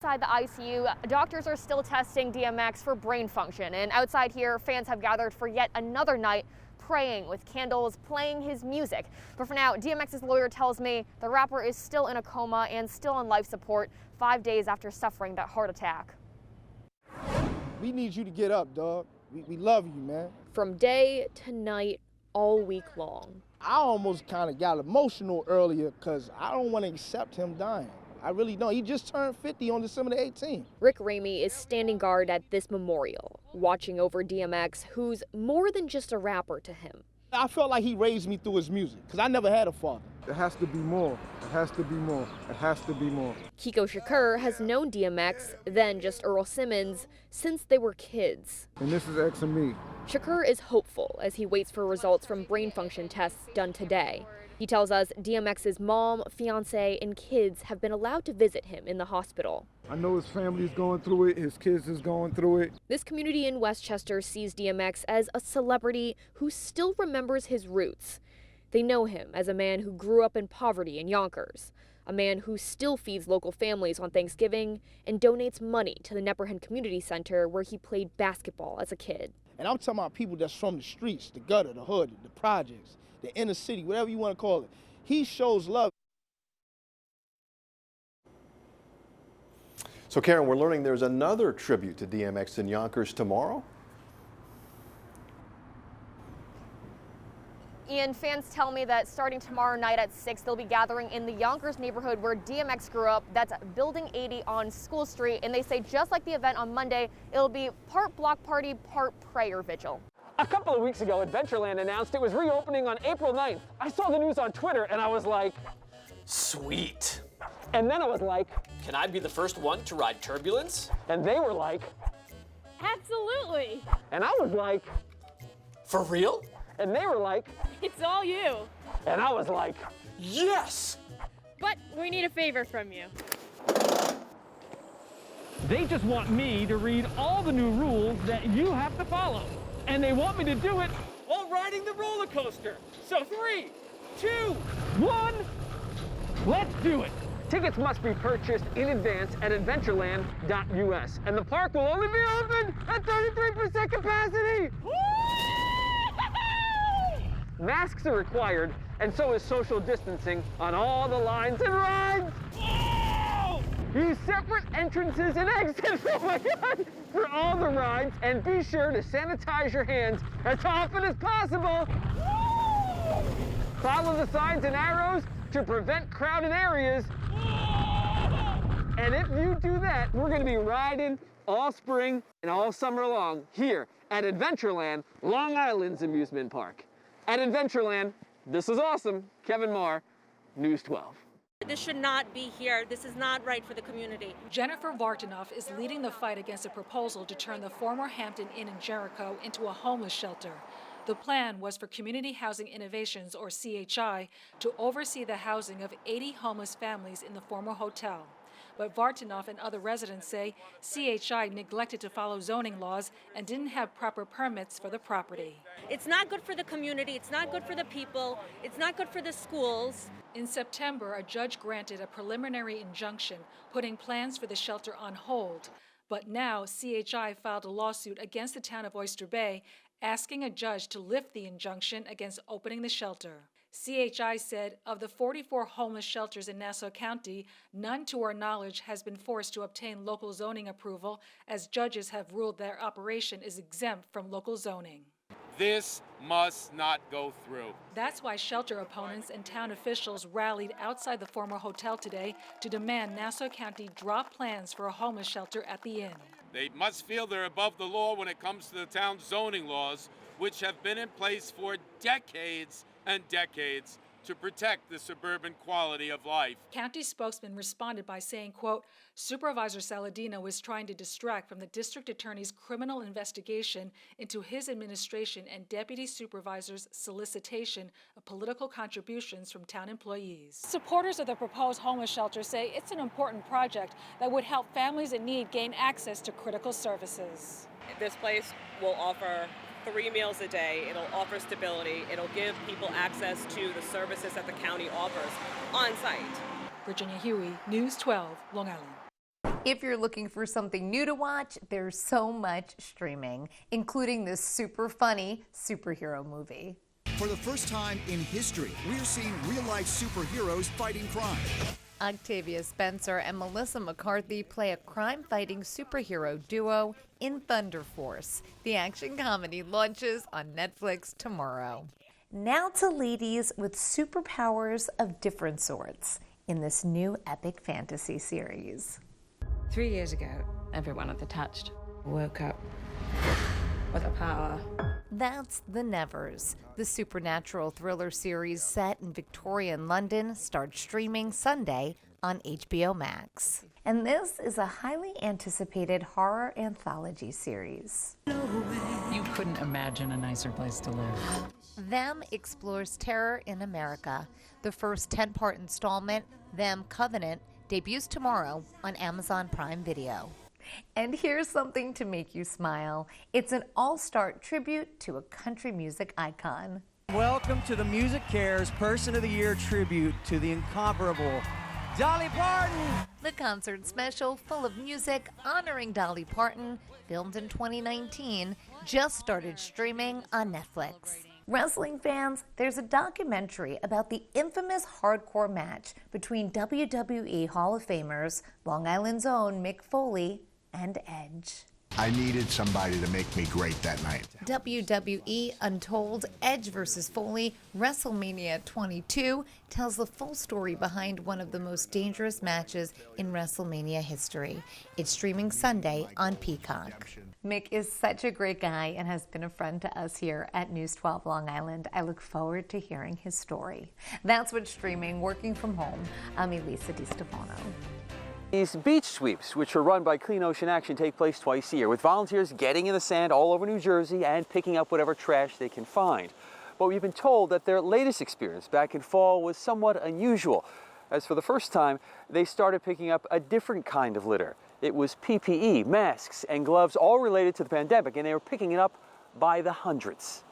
Inside the ICU, doctors are still testing DMX for brain function, and outside here, fans have gathered for yet another night praying with candles, playing his music. But for now, DMX's lawyer tells me the rapper is still in a coma and still on life support 5 days after suffering that heart attack. We need you to get up, dog. We love you, man. From day to night, all week long. I almost kind of got emotional earlier because I don't want to accept him dying. I really don't. He just turned 50 on December the 18th. Rick Ramey is standing guard at this memorial, watching over DMX, who's more than just a rapper to him. I felt like he raised me through his music because I never had a father. It has to be more. It has to be more. It has to be more. Kiko Shakur has known DMX, then just Earl Simmons, since they were kids. And this is X and me. Shakur is hopeful as he waits for results from brain function tests done today. He tells us DMX's mom, fiance, and kids have been allowed to visit him in the hospital. I know his family is going through it, his kids is going through it. This community in Westchester sees DMX as a celebrity who still remembers his roots. They know him as a man who grew up in poverty in Yonkers, a man who still feeds local families on Thanksgiving and donates money to the Nepperhan Community Center where he played basketball as a kid. And I'm talking about people that's from the streets, the gutter, the hood, the projects, the inner city, whatever you want to call it. He shows love. So Karen, we're learning there's another tribute to DMX in Yonkers tomorrow. Ian, fans tell me that starting tomorrow night at 6, they'll be gathering in the Yonkers neighborhood where DMX grew up. That's Building 80 on School Street. And they say just like the event on Monday, it'll be part block party, part prayer vigil. A couple of weeks ago, Adventureland announced it was reopening on April 9th. I saw the news on Twitter and I was like, sweet. And then I was like, can I be the first one to ride Turbulence? And they were like, absolutely. And I was like, for real? And they were like, it's all you. And I was like, yes. But we need a favor from you. They just want me to read all the new rules that you have to follow. And they want me to do it while riding the roller coaster. So 3, 2, 1, let's do it. Tickets must be purchased in advance at adventureland.us. And the park will only be open at 33% capacity. Masks are required, and so is social distancing on all the lines and rides. Whoa! Use separate entrances and exits, oh my God, for all the rides, and be sure to sanitize your hands as often as possible. Whoa! Follow the signs and arrows to prevent crowded areas. Whoa! And if you do that, we're gonna be riding all spring and all summer long here at Adventureland, Long Island's amusement park. At Adventureland, this is awesome. Kevin Marr, News 12. This should not be here. This is not right for the community. Jennifer Vartanoff is leading the fight against a proposal to turn the former Hampton Inn in Jericho into a homeless shelter. The plan was for Community Housing Innovations, or CHI, to oversee the housing of 80 homeless families in the former hotel. But Vartanoff and other residents say CHI neglected to follow zoning laws and didn't have proper permits for the property. It's not good for the community, it's not good for the people, it's not good for the schools. In September, a judge granted a preliminary injunction putting plans for the shelter on hold. But now CHI filed a lawsuit against the town of Oyster Bay, asking a judge to lift the injunction against opening the shelter. CHI said of the 44 homeless shelters in Nassau County, none to our knowledge has been forced to obtain local zoning approval, as judges have ruled their operation is exempt from local zoning. This must not go through. That's why shelter opponents and town officials rallied outside the former hotel today to demand Nassau County drop plans for a homeless shelter at the inn. They must feel they're above the law when it comes to the town's zoning laws, which have been in place for decades and decades to protect the suburban quality of life. County spokesman responded by saying, quote, Supervisor Saladino is trying to distract from the district attorney's criminal investigation into his administration and deputy supervisor's solicitation of political contributions from town employees. Supporters of the proposed homeless shelter say it's an important project that would help families in need gain access to critical services. This place will offer 3 meals a day. It'll offer stability. It'll give people access to the services that the county offers on site. Virginia Huey, News 12, Long Island. If you're looking for something new to watch, there's so much streaming, including this super funny superhero movie. For the first time in history, we're seeing real-life superheroes fighting crime. Octavia Spencer and Melissa McCarthy play a crime-fighting superhero duo in Thunder Force. The action comedy launches on Netflix tomorrow. Now to ladies with superpowers of different sorts in this new epic fantasy series. 3 years ago, everyone at the Touched woke up with a power. That's The Nevers. The supernatural thriller series set in Victorian London starts streaming Sunday on HBO Max. And this is a highly anticipated horror anthology series. You couldn't imagine a nicer place to live. Them explores terror in America. The first 10-part installment, Them Covenant, debuts tomorrow on Amazon Prime Video. And here's something to make you smile. It's an all-star tribute to a country music icon. Welcome to the Music Cares Person of the Year tribute to the incomparable Dolly Parton. The concert special, full of music honoring Dolly Parton, filmed in 2019, just started streaming on Netflix. Wrestling fans, there's a documentary about the infamous hardcore match between WWE Hall of Famers, Long Island's own Mick Foley, and Edge. I needed somebody to make me great that night. WWE Untold Edge vs. Foley WrestleMania 22 tells the full story behind one of the most dangerous matches in WrestleMania history. It's streaming Sunday on Peacock. Mick is such a great guy and has been a friend to us here at News 12 Long Island. I look forward to hearing his story. That's what's streaming, working from home. I'm Elisa DiStefano. These beach sweeps, which are run by Clean Ocean Action, take place twice a year, with volunteers getting in the sand all over New Jersey and picking up whatever trash they can find. But we've been told that their latest experience back in fall was somewhat unusual, as for the first time, they started picking up a different kind of litter. It was PPE, masks, and gloves, all related to the pandemic, and they were picking it up by the hundreds.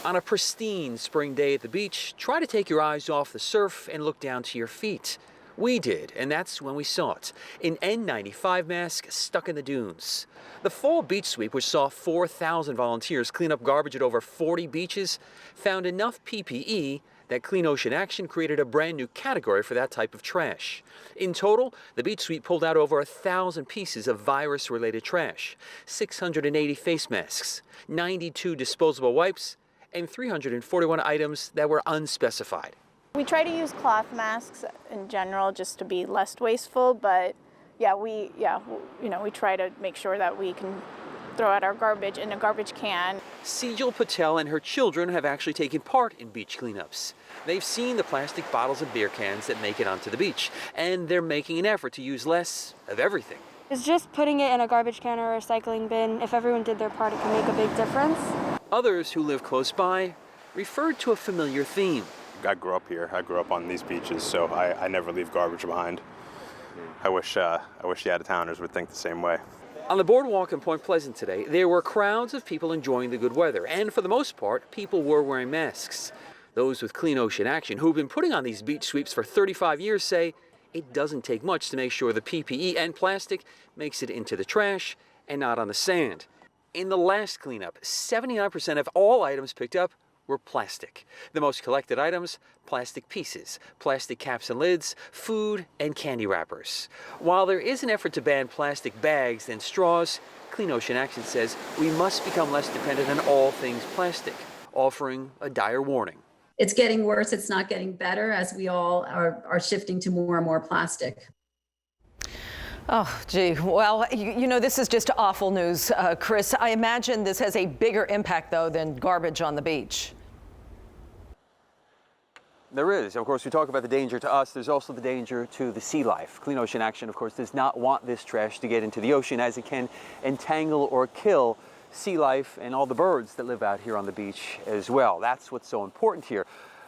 On a pristine spring day at the beach, try to take your eyes off the surf and look down to your feet. We did, and that's when we saw it, an N95 mask stuck in the dunes. The fall beach sweep, which saw 4,000 volunteers clean up garbage at over 40 beaches, found enough PPE that Clean Ocean Action created a brand new category for that type of trash. In total, the beach sweep pulled out over 1,000 pieces of virus-related trash, 680 face masks, 92 disposable wipes, and 341 items that were unspecified. We try to use cloth masks in general just to be less wasteful, but we try to make sure that we can throw out our garbage in a garbage can. Sejal Patel and her children have actually taken part in beach cleanups. They've seen the plastic bottles and beer cans that make it onto the beach, and they're making an effort to use less of everything. It's just putting it in a garbage can or a recycling bin. If everyone did their part, it can make a big difference. Others who live close by referred to a familiar theme. I grew up here. I grew up on these beaches, so I never leave garbage behind. I wish the out-of-towners would think the same way. On the boardwalk in Point Pleasant today, there were crowds of people enjoying the good weather, and for the most part, people were wearing masks. Those with Clean Ocean Action, who've been putting on these beach sweeps for 35 years, say it doesn't take much to make sure the PPE and plastic makes it into the trash and not on the sand. In the last cleanup, 79% of all items picked up were plastic. The most collected items, plastic pieces, plastic caps and lids, food, and candy wrappers. While there is an effort to ban plastic bags and straws, Clean Ocean Action says we must become less dependent on all things plastic, offering a dire warning. It's getting worse, it's not getting better, as we all are shifting to more and more plastic. Oh, gee. Well, you know, this is just awful news, Chris. I imagine this has a bigger impact, though, than garbage on the beach. There is. Of course, we talk about the danger to us. There's also the danger to the sea life. Clean Ocean Action, of course, does not want this trash to get into the ocean, as it can entangle or kill sea life and all the birds that live out here on the beach as well. That's what's so important here.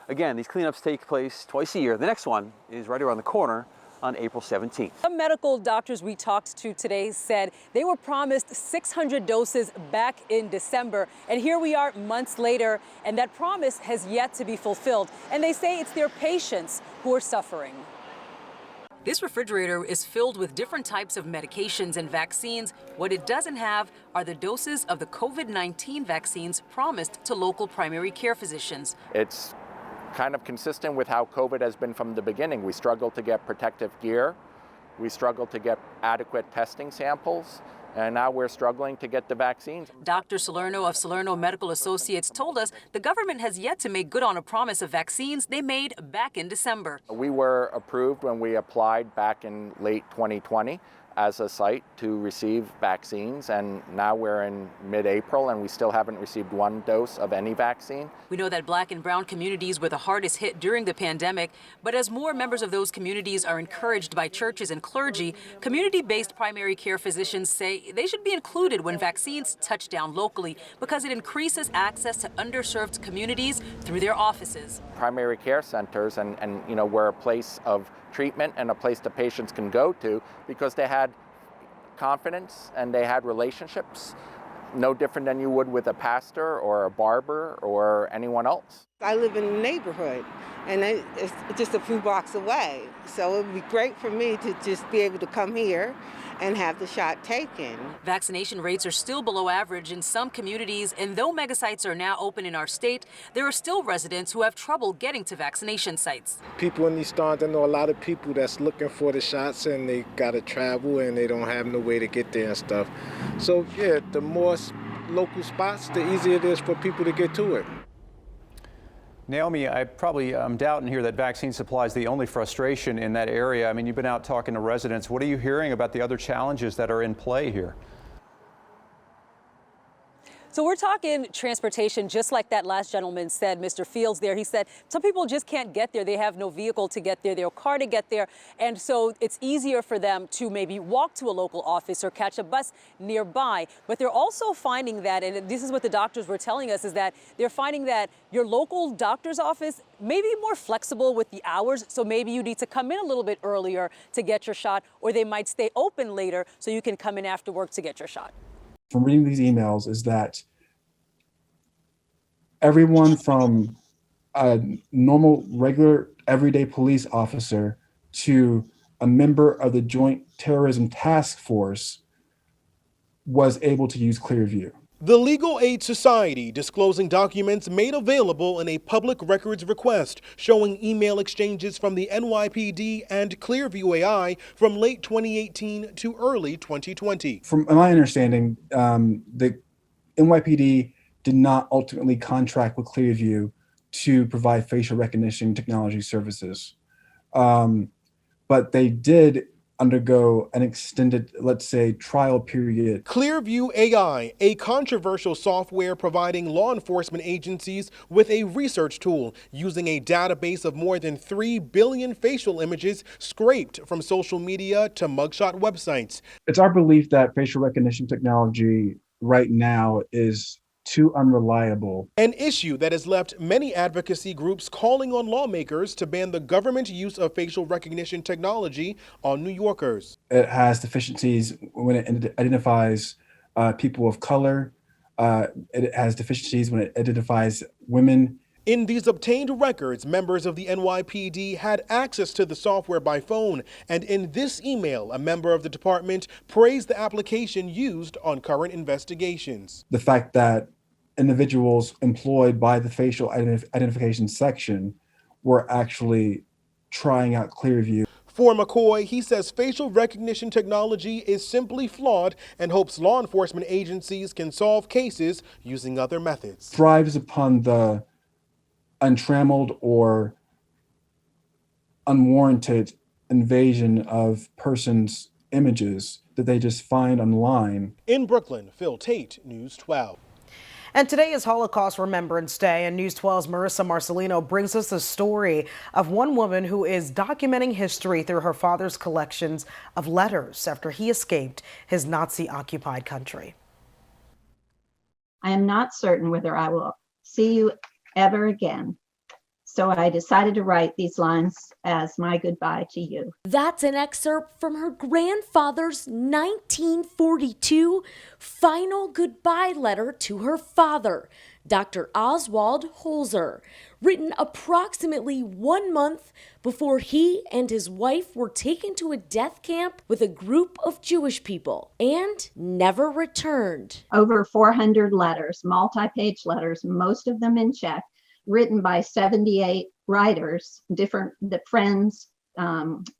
Again, these cleanups take place twice a year. The next one is right around the corner on April 17th. Some medical doctors we talked to today said they were promised 600 doses back in December. And here we are months later, and that promise has yet to be fulfilled. And they say it's their patients who are suffering. This refrigerator is filled with different types of medications and vaccines. What it doesn't have are the doses of the COVID-19 vaccines promised to local primary care physicians. It's kind of consistent with how COVID has been from the beginning. We struggle to get protective gear. We struggle to get adequate testing samples. And now we're struggling to get the vaccines. Dr. Salerno of Salerno Medical Associates told us the government has yet to make good on a promise of vaccines they made back in December. We were approved when we applied back in late 2020 as a site to receive vaccines, and now we're in mid-April and we still haven't received one dose of any vaccine. We know that Black and brown communities were the hardest hit during the pandemic, but as more members of those communities are encouraged by churches and clergy, community-based primary care physicians say they should be included when vaccines touch down locally because it increases access to underserved communities through their offices. Primary care centers and we're a place of treatment and a place that patients can go to because they had confidence and they had relationships, no different than you would with a pastor or a barber or anyone else. I live in a neighborhood and it's just a few blocks away, so it would be great for me to just be able to come here and have the shot taken. Vaccination rates are still below average in some communities, and though megasites are now open in our state, there are still residents who have trouble getting to vaccination sites. People in these towns, I know a lot of people that's looking for the shots and they gotta travel and they don't have no way to get there and stuff. So yeah, the more local spots, the easier it is for people to get to it. Naomi, I probably doubt in here that vaccine supply is the only frustration in that area. I mean, you've been out talking to residents. What are you hearing about the other challenges that are in play here? So we're talking transportation, just like that last gentleman said, Mr. Fields there. He said some people just can't get there. They have no vehicle to get there, no car to get there. And so it's easier for them to maybe walk to a local office or catch a bus nearby. But they're also finding that, and this is what the doctors were telling us, is that they're finding that your local doctor's office may be more flexible with the hours. So maybe you need to come in a little bit earlier to get your shot, or they might stay open later so you can come in after work to get your shot. From reading these emails is that everyone from a normal, regular, everyday police officer to a member of the Joint Terrorism Task Force was able to use Clearview. The Legal Aid Society disclosing documents made available in a public records request showing email exchanges from the NYPD and Clearview AI from late 2018 to early 2020. From my understanding, the NYPD did not ultimately contract with Clearview to provide facial recognition technology services. But they did undergo an extended, let's say, trial period. Clearview AI, a controversial software providing law enforcement agencies with a research tool using a database of more than 3 billion facial images scraped from social media to mugshot websites. It's our belief that facial recognition technology right now is too unreliable. An issue that has left many advocacy groups calling on lawmakers to ban the government use of facial recognition technology on New Yorkers. It has deficiencies when it identifies people of color. It has deficiencies when it identifies women. In these obtained records, members of the NYPD had access to the software by phone, and in this email, a member of the department praised the application used on current investigations. The fact that individuals employed by the facial identification section were actually trying out Clearview. For McCoy, he says facial recognition technology is simply flawed and hopes law enforcement agencies can solve cases using other methods. Thrives upon the untrammeled or unwarranted invasion of persons' images that they just find online. In Brooklyn, Phil Tate, News 12. And today is Holocaust Remembrance Day, and News 12's Marissa Marcelino brings us the story of one woman who is documenting history through her father's collections of letters after he escaped his Nazi-occupied country. I am not certain whether I will see you ever again. So I decided to write these lines as my goodbye to you. That's an excerpt from her grandfather's 1942 final goodbye letter to her father, Dr. Oswald Holzer, written approximately 1 month before he and his wife were taken to a death camp with a group of Jewish people and never returned. Over 400 letters, multi-page letters, most of them in Czech, written by 78 writers, different friends,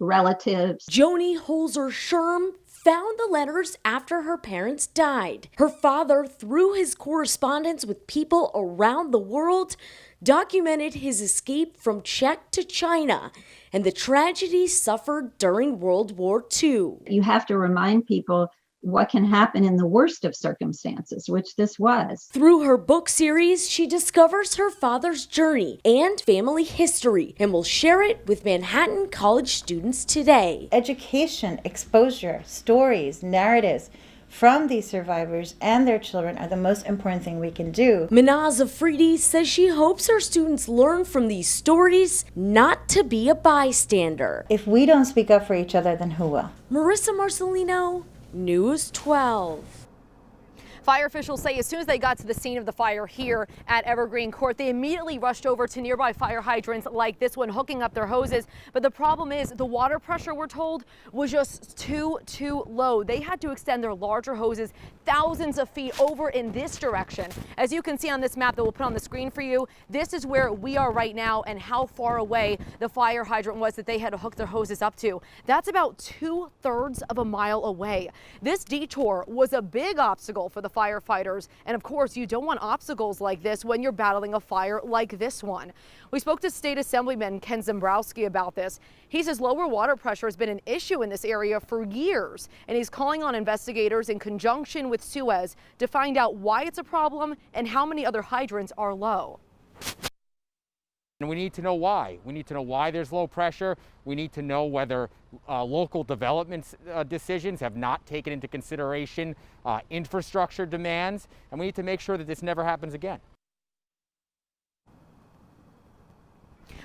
relatives. Joni Holzer Sherm found the letters after her parents died. Her father, through his correspondence with people around the world, documented his escape from Czech to China and the tragedies suffered during World War II. You have to remind people what can happen in the worst of circumstances, which this was. Through her book series, she discovers her father's journey and family history and will share it with Manhattan College students today. Education, exposure, stories, narratives from these survivors and their children are the most important thing we can do. Minaz Afridi says she hopes her students learn from these stories not to be a bystander. If we don't speak up for each other, then who will? Marissa Marcelino, News 12. Fire officials say as soon as they got to the scene of the fire here at Evergreen Court, they immediately rushed over to nearby fire hydrants like this one, hooking up their hoses. But the problem is the water pressure, we're told, was just too low. They had to extend their larger hoses thousands of feet over in this direction. As you can see on this map that we'll put on the screen for you, this is where we are right now and how far away the fire hydrant was that they had to hook their hoses up to. That's about 2/3 of a mile away. This detour was a big obstacle for the firefighters. And of course, you don't want obstacles like this when you're battling a fire like this one. We spoke to State Assemblyman Ken Zembrowski about this. He says lower water pressure has been an issue in this area for years, and he's calling on investigators in conjunction with Suez to find out why it's a problem and how many other hydrants are low. And we need to know why. We need to know why there's low pressure. We need to know whether local development decisions have not taken into consideration infrastructure demands. And we need to make sure that this never happens again.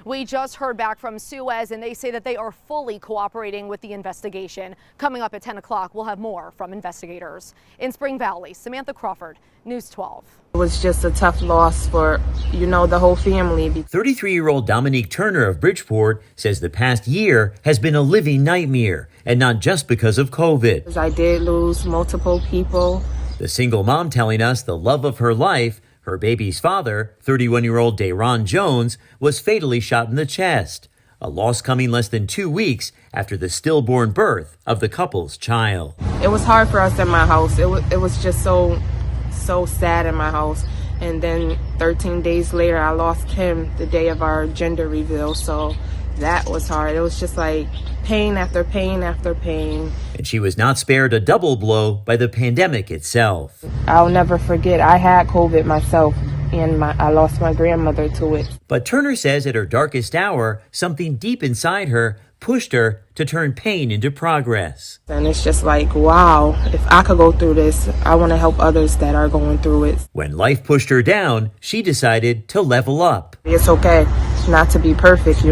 We just heard back from Suez, and they say that they are fully cooperating with the investigation. Coming up at 10 o'clock, we'll have more from investigators. In Spring Valley, Samantha Crawford, News 12. It was just a tough loss for, the whole family. 33-year-old Dominique Turner of Bridgeport says the past year has been a living nightmare, and not just because of COVID. I did lose multiple people. The single mom telling us the love of her life, her baby's father, 31-year-old Dayron Jones, was fatally shot in the chest, a loss coming less than 2 weeks after the stillborn birth of the couple's child. It was hard for us in my house. It was just so sad in my house. And then 13 days later, I lost him the day of our gender reveal. So that was hard. It was just like pain after pain after pain. And she was not spared a double blow by the pandemic itself. I'll never forget, I had COVID myself, and I lost my grandmother to it. But Turner says at her darkest hour, something deep inside her pushed her to turn pain into progress. And it's just like, wow, if I could go through this, I want to help others that are going through it. When life pushed her down, she decided to level up. It's okay not to be perfect,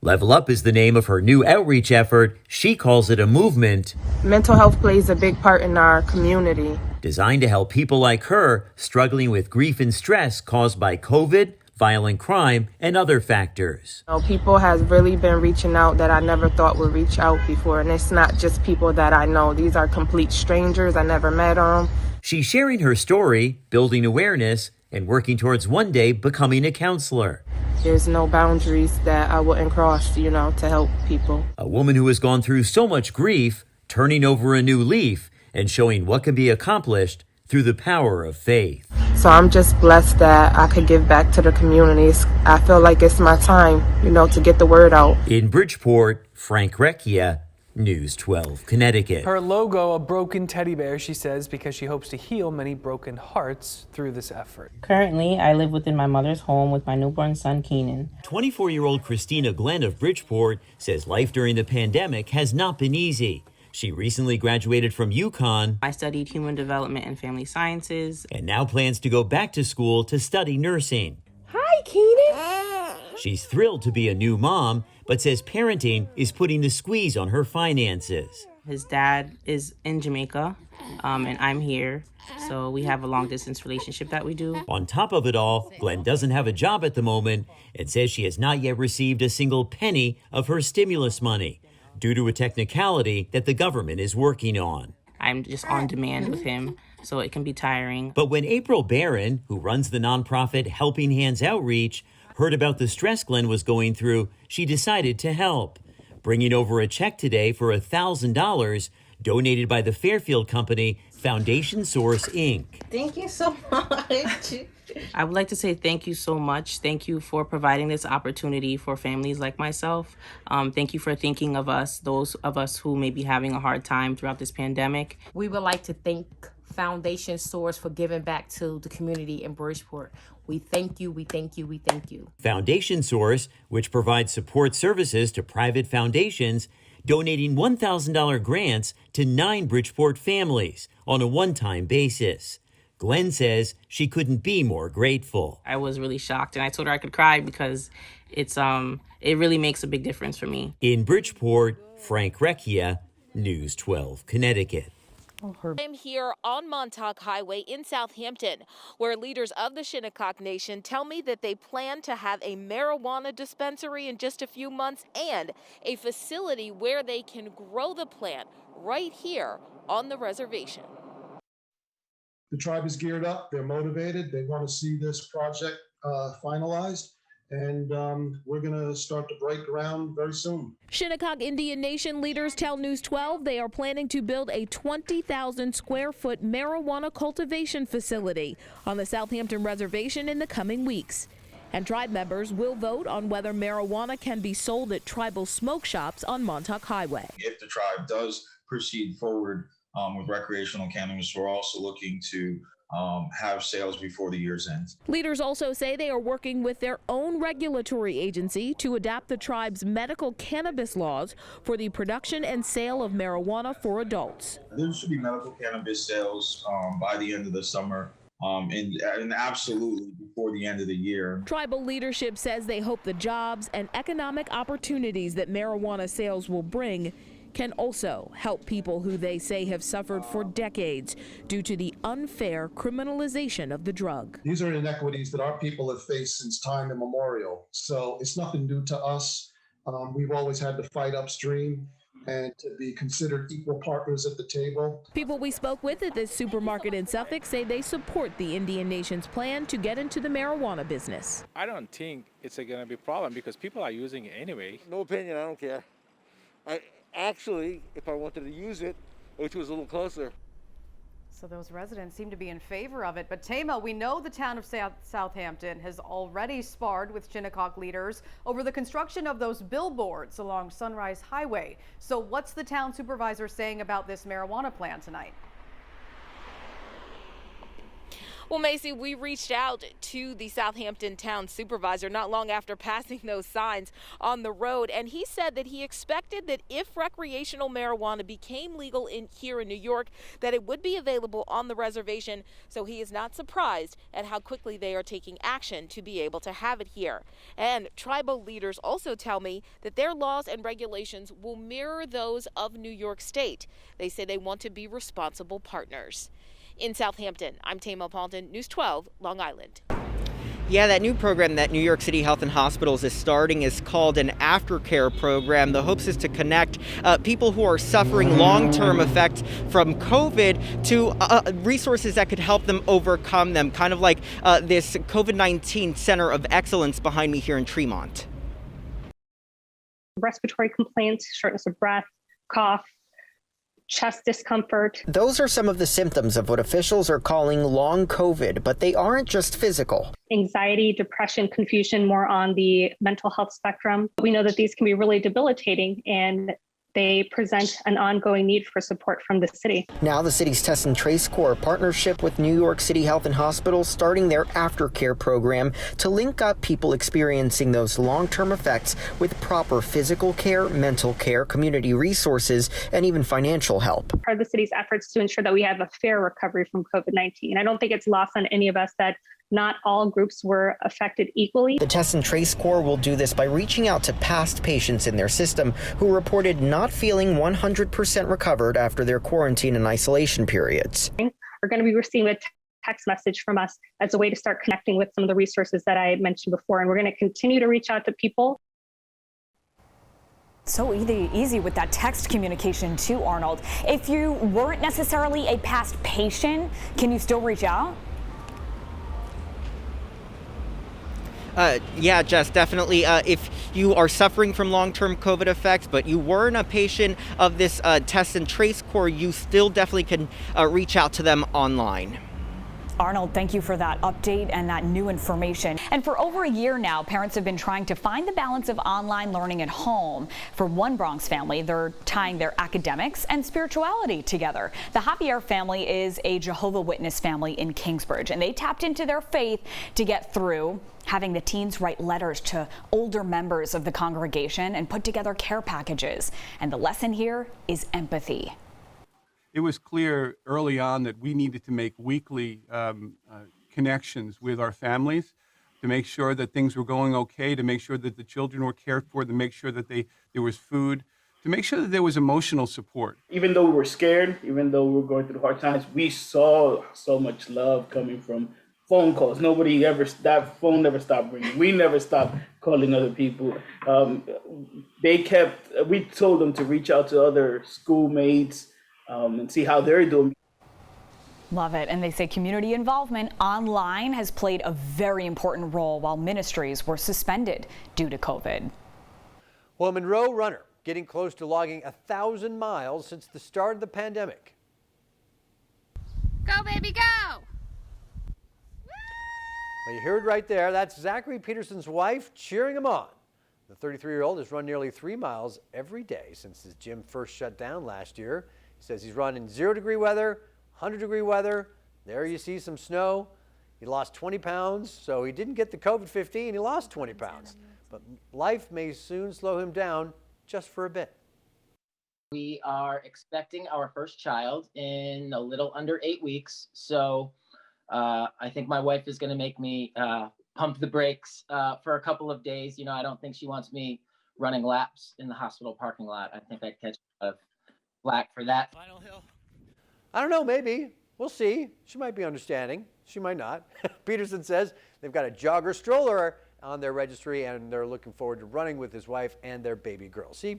Level Up is the name of her new outreach effort. She calls it a movement. Mental health plays a big part in our community. Designed to help people like her struggling with grief and stress caused by COVID, violent crime, and other factors. People have really been reaching out that I never thought would reach out before. And it's not just people that I know. These are complete strangers. I never met them. She's sharing her story, building awareness, and working towards one day becoming a counselor. There's no boundaries that I wouldn't cross, to help people. A woman who has gone through so much grief, turning over a new leaf and showing what can be accomplished through the power of faith. So I'm just blessed that I could give back to the communities. I feel like it's my time, to get the word out. In Bridgeport, Frank Recchia, News 12, Connecticut. Her logo, a broken teddy bear, she says, because she hopes to heal many broken hearts through this effort. Currently, I live within my mother's home with my newborn son, Keenan. 24-year-old Christina Glenn of Bridgeport says life during the pandemic has not been easy. She recently graduated from UConn. I studied human development and family sciences. And now plans to go back to school to study nursing. Hi, Keenan. She's thrilled to be a new mom, but says parenting is putting the squeeze on her finances. His dad is in Jamaica, and I'm here, so we have a long-distance relationship that we do. On top of it all, Glenn doesn't have a job at the moment and says she has not yet received a single penny of her stimulus money due to a technicality that the government is working on. I'm just on demand with him, so it can be tiring. But when April Barron, who runs the nonprofit Helping Hands Outreach, heard about the stress Glenn was going through, she decided to help, bringing over a check today for $1,000 donated by the Fairfield company Foundation Source, Inc. Thank you so much. I would like to say thank you so much. Thank you for providing this opportunity for families like myself. Thank you for thinking of us, those of us who may be having a hard time throughout this pandemic. We would like to thank Foundation Source for giving back to the community in Bridgeport. We thank you, we thank you, we thank you. Foundation Source, which provides support services to private foundations, donating $1,000 grants to 9 Bridgeport families on a one-time basis. Glenn says she couldn't be more grateful. I was really shocked, and I told her I could cry because it really makes a big difference for me. In Bridgeport, Frank Recchia, News 12, Connecticut. I'm here on Montauk Highway in Southampton, where leaders of the Shinnecock Nation tell me that they plan to have a marijuana dispensary in just a few months and a facility where they can grow the plant right here on the reservation. The tribe is geared up. They're motivated. They want to see this project finalized. And we're going to start to break ground very soon. Shinnecock Indian Nation leaders tell News 12 they are planning to build a 20,000 square foot marijuana cultivation facility on the Southampton Reservation in the coming weeks. And tribe members will vote on whether marijuana can be sold at tribal smoke shops on Montauk Highway. If the tribe does proceed forward with recreational cannabis, we're also looking to have sales before the year's end. Leaders also say they are working with their own regulatory agency to adapt the tribe's medical cannabis laws for the production and sale of marijuana for adults. There should be medical cannabis sales by the end of the summer and absolutely before the end of the year. Tribal leadership says they hope the jobs and economic opportunities that marijuana sales will bring can also help people who they say have suffered for decades due to the unfair criminalization of the drug. These are inequities that our people have faced since time immemorial. So it's nothing new to us. We've always had to fight upstream and to be considered equal partners at the table. People we spoke with at this supermarket in Suffolk say they support the Indian Nation's plan to get into the marijuana business. I don't think it's going to be a problem because people are using it anyway. No opinion, I don't care. Actually, if I wanted to use it, which was a little closer. So those residents seem to be in favor of it. But Tama, we know the town of Southampton has already sparred with Shinnecock leaders over the construction of those billboards along Sunrise Highway. So what's the town supervisor saying about this marijuana plan tonight? Well, Macy, we reached out to the Southampton town supervisor not long after passing those signs on the road, and he said that he expected that if recreational marijuana became legal here in New York, that it would be available on the reservation. So he is not surprised at how quickly they are taking action to be able to have it here. And tribal leaders also tell me that their laws and regulations will mirror those of New York State. They say they want to be responsible partners. In Southampton, I'm Tama Paulton, News 12, Long Island. Yeah, that new program that New York City Health and Hospitals is starting is called an Aftercare Program. The hopes is to connect people who are suffering long-term effects from COVID to resources that could help them overcome them, kind of like this COVID-19 Center of Excellence behind me here in Tremont. Respiratory complaints, shortness of breath, cough, chest discomfort. Those are some of the symptoms of what officials are calling long COVID, but they aren't just physical. Anxiety, depression, confusion, more on the mental health spectrum. We know that these can be really debilitating, and they present an ongoing need for support from the city. Now the city's Test and Trace Corps partnership with New York City Health and Hospitals starting their Aftercare program to link up people experiencing those long-term effects with proper physical care, mental care, community resources, and even financial help. Part of the city's efforts to ensure that we have a fair recovery from COVID-19. I don't think it's lost on any of us that not all groups were affected equally. The Test and Trace Corps will do this by reaching out to past patients in their system who reported not feeling 100% recovered after their quarantine and isolation periods. Are going to be receiving a text message from us as a way to start connecting with some of the resources that I mentioned before. And we're going to continue to reach out to people. So easy with that text communication too, Arnold. If you weren't necessarily a past patient, can you still reach out? Yeah, Jess, definitely. If you are suffering from long-term COVID effects, but you weren't a patient of this Test and Trace Corps, you still definitely can reach out to them online. Arnold, thank you for that update and that new information. And for over a year now, parents have been trying to find the balance of online learning at home. For one Bronx family, they're tying their academics and spirituality together. The Javier family is a Jehovah's Witness family in Kingsbridge, and they tapped into their faith to get through, having the teens write letters to older members of the congregation and put together care packages. And the lesson here is empathy. It was clear early on that we needed to make weekly connections with our families to make sure that things were going okay, to make sure that the children were cared for, to make sure that there was food, to make sure that there was emotional support. Even though we were scared, even though we were going through hard times, we saw so much love coming from phone calls. That phone never stopped ringing. We never stopped calling other people. We told them to reach out to other schoolmates, and see how they're doing. Love it. And they say community involvement online has played a very important role while ministries were suspended due to COVID. Well, a Monroe runner getting close to logging 1,000 miles since the start of the pandemic. Go, baby, go! Well, you heard right there. That's Zachary Peterson's wife cheering him on. The 33-year-old has run nearly 3 miles every day since his gym first shut down last year. He says he's run in 0-degree weather, 100-degree weather. There you see some snow. He lost 20 pounds, so he didn't get the COVID-15. He lost 20 pounds. But life may soon slow him down just for a bit. We are expecting our first child in a little under 8 weeks. So I think my wife is going to make me pump the brakes for a couple of days. You know, I don't think she wants me running laps in the hospital parking lot. I think I'd catch a flack for that. Final hill. I don't know, maybe. We'll see. She might be understanding. She might not. Peterson says they've got a jogger stroller on their registry, and they're looking forward to running with his wife and their baby girl. See,